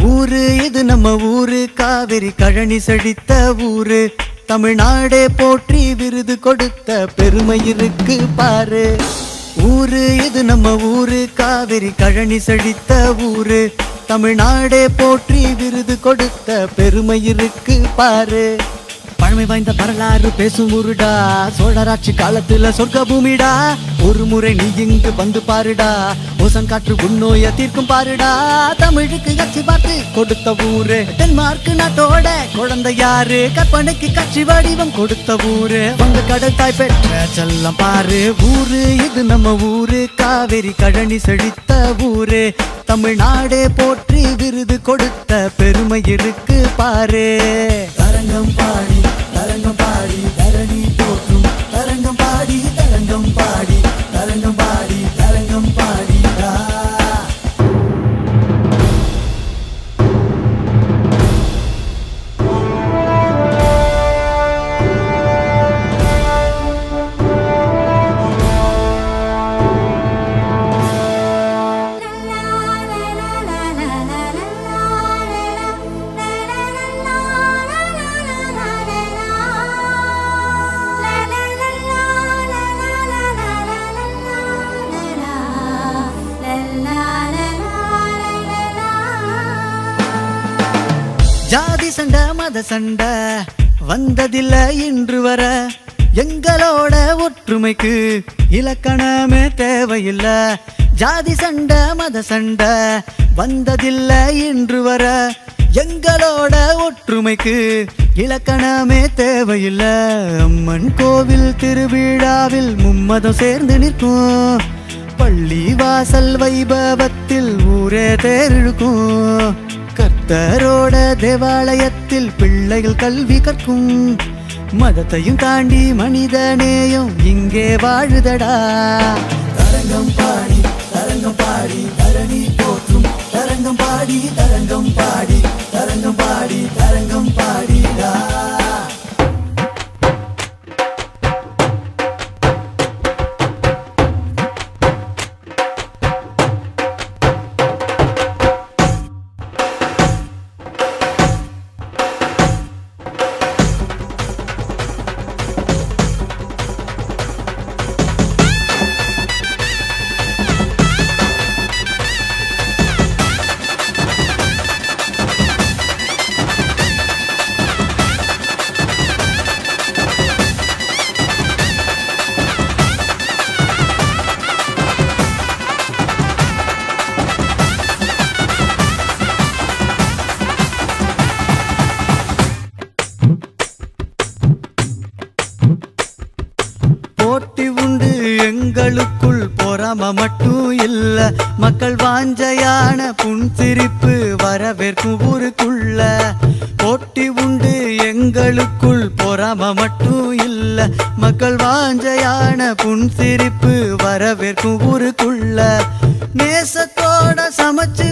ஊரு இது நம்ம ஊரு, காவிரி கழனி செழித்த ஊரு. தமிழ்நாடே போற்றி விருது கொடுத்த பெருமை இருக்கு பாரு. ஊரு இது நம்ம ஊரு, காவிரி கழனி செழித்த ஊரு. தமிழ்நாடே போற்றி விருது கொடுத்த பெருமை இருக்கு பாரு. பழமை வாய்ந்த வரலாறு பேசும் ஊருடா, சோழராட்சி காலத்துல சொர்க்க பூமிடா. ஒரு முறை நீ இங்கு வந்து பாருடா, ஓசன் காற்று உன்னோய தீர்க்கும் பாருடா. தமிழுக்கு கட்சி பார்த்து கொடுத்த ஊரு, டென்மார்க் நாட்டோட குழந்தை யாரு. கற்பனைக்கு கட்சி வடிவம் கொடுத்த ஊரு, வங்க கடல் தாய் பெற்ற செல்லம் பாரு. ஊரு இது நம்ம ஊரு, காவிரி கழனி செழித்த ஊரு. தமிழ்நாடே போற்றி விருது கொடுத்த பெருமை இருக்கு பாரு. தரங்கம் பாடி தரங்கம் பாடி தரணி போற்றும், தரங்கம் பாடி தரங்கம் பாடி தரங்கம் பாடி தரங்கம் பாடிடா. ஜாதி சண்டை மத சண்டை வந்ததில்ல இன்று வர. எங்களோட ஒற்றுமைக்கு இலக்கணமே தேவையில்லை. ஜாதி சண்டை மத சண்டை வந்ததில்ல இன்று வர. எங்களோட ஒற்றுமைக்கு இலக்கணமே தேவையில்லை. அம்மன் கோவில் திருவிழாவில் மும்மதம் சேர்ந்து நிற்கும். பள்ளி வாசல் வைபவத்தில் ஊரே தேரிழுக்கும். கர்த்தரோட தேவாலயத்தில் பிள்ளைகள் கல்வி கற்கும். மதத்தையும் தாண்டி மனிதநேயம் இங்கே வாழுதடா. தரங்கம் பாடி தரங்கம் பாடி தரணி போற்றும், தரங்கம் பாடி தரங்கம் பாடி தரங்கம் பாடி தரங்கம் பாடிடா. போட்டி உண்டு எங்களுக்குள், பொறாம மட்டும் இல்ல. மக்கள் வாஞ்சையான புன்சிரிப்பு வரவேற்கும் ஊருக்குள்ள. போட்டி உண்டு எங்களுக்குள், பொறாம மட்டும் இல்ல. மக்கள் வாஞ்சையான புன்சிரிப்பு வரவேற்கும் ஊருக்குள்ள. நேசத்தோட சமைச்சு